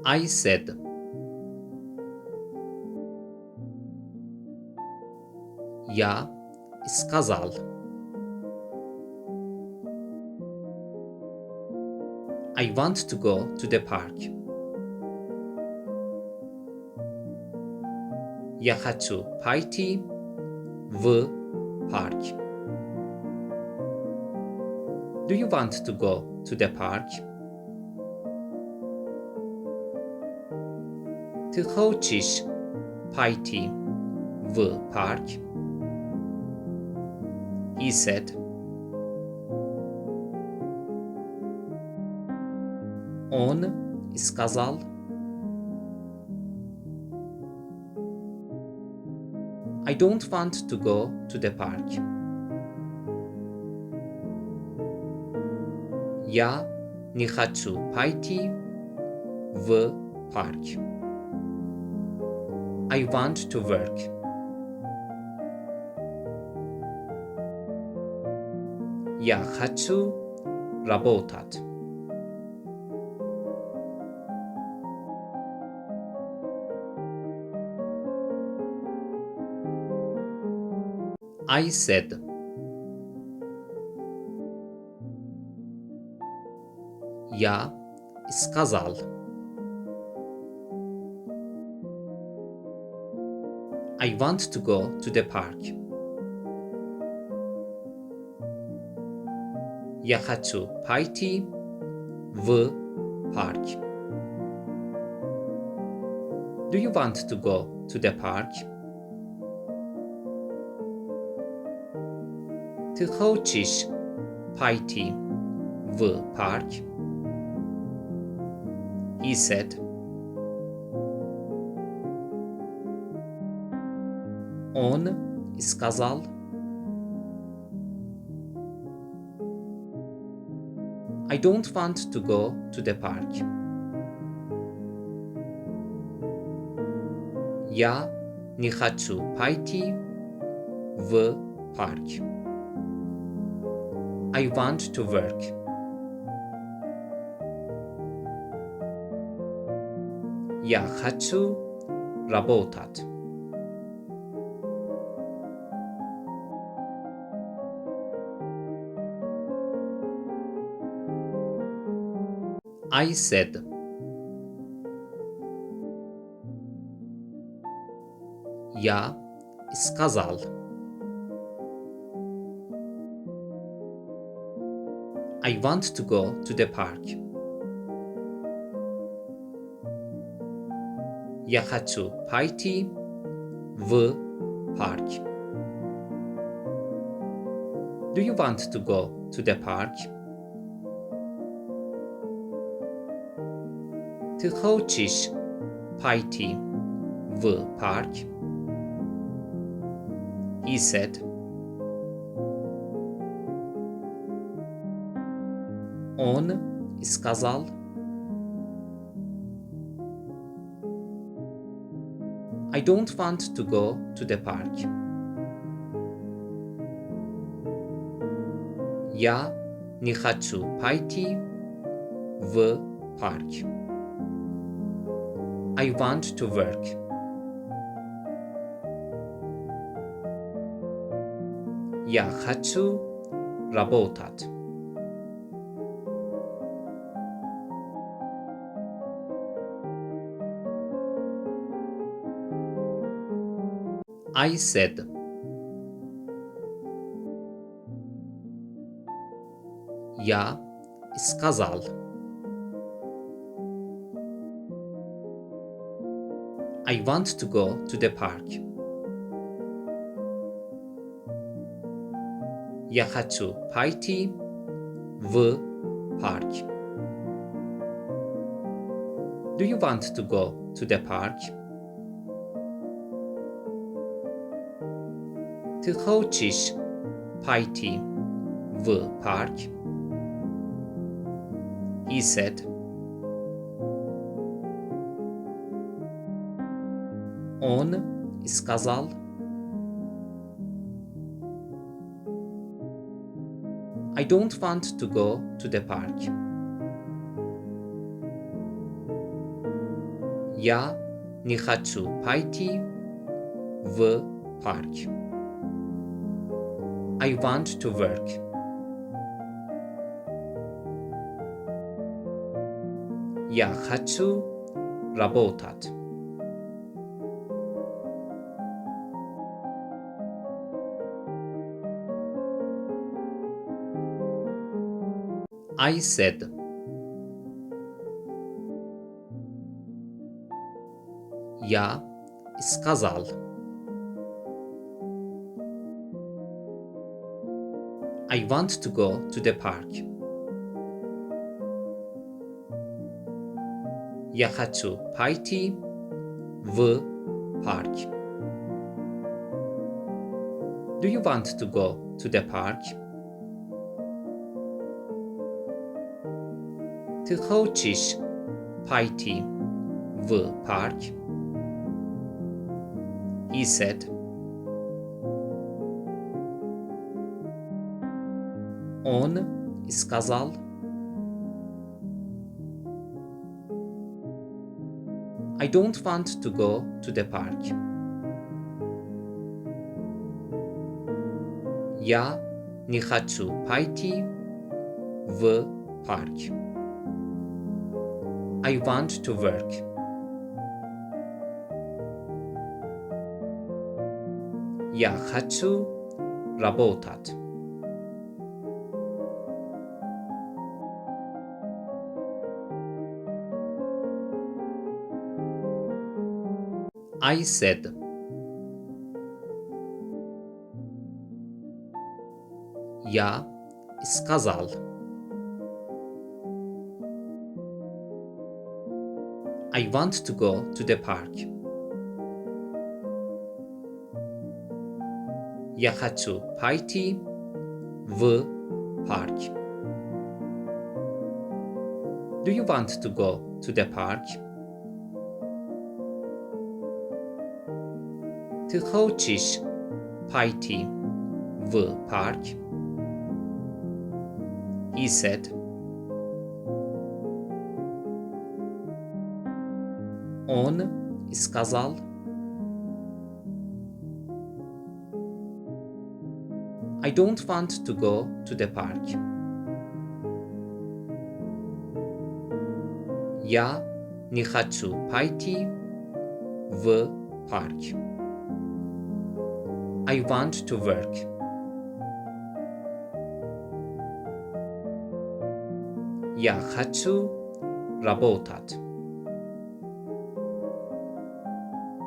I said. Я сказал. I want to go to the park. Я хочу пойти в парк. Do you want to go to the park? Ты хочешь пойти в парк? He said. Он сказал. I don't want to go to the park. Я не хочу пойти в парк. I want to work. Я хочу работать. I said. Я сказал. I want to go to the park. Я хочу пойти в парк. Do you want to go to the park? Ты хочешь пойти в парк? He said. Он сказал. I don't want to go to the park. Я не хочу пойти в парк. I want to work. Я хочу работать. I said. Я сказал. I want to go to the park. Я хочу пойти в парк. Do you want to go to the park? Ты хочешь пойти в парк? He said. Он сказал. I don't want to go to the park. Я не хочу пойти в парк. I want to work. Я хочу работать. I said. Я сказал. I want to go to the park. Я хочу пойти в парк. Do you want to go to the park? Ты хочешь пойти в парк? He said. Он сказал. I don't want to go to the park. Я не хочу пойти в парк. I want to work. Я хочу работать. I said. Я сказал. I want to go to the park. Я хочу пойти в парк. Do you want to go to the park? Ты хочешь пойти в парк? He said. Он сказал. I don't want to go to the park. Я не хочу пойти в парк. I want to work. Я хочу работать. I said. Я сказал. I want to go to the park. Я хочу пойти в парк. Do you want to go to the park? Ты хочешь пойти в парк? He said. Он сказал. I don't want to go to the park. Я не хочу пойти в парк. I want to work. Я хочу работать.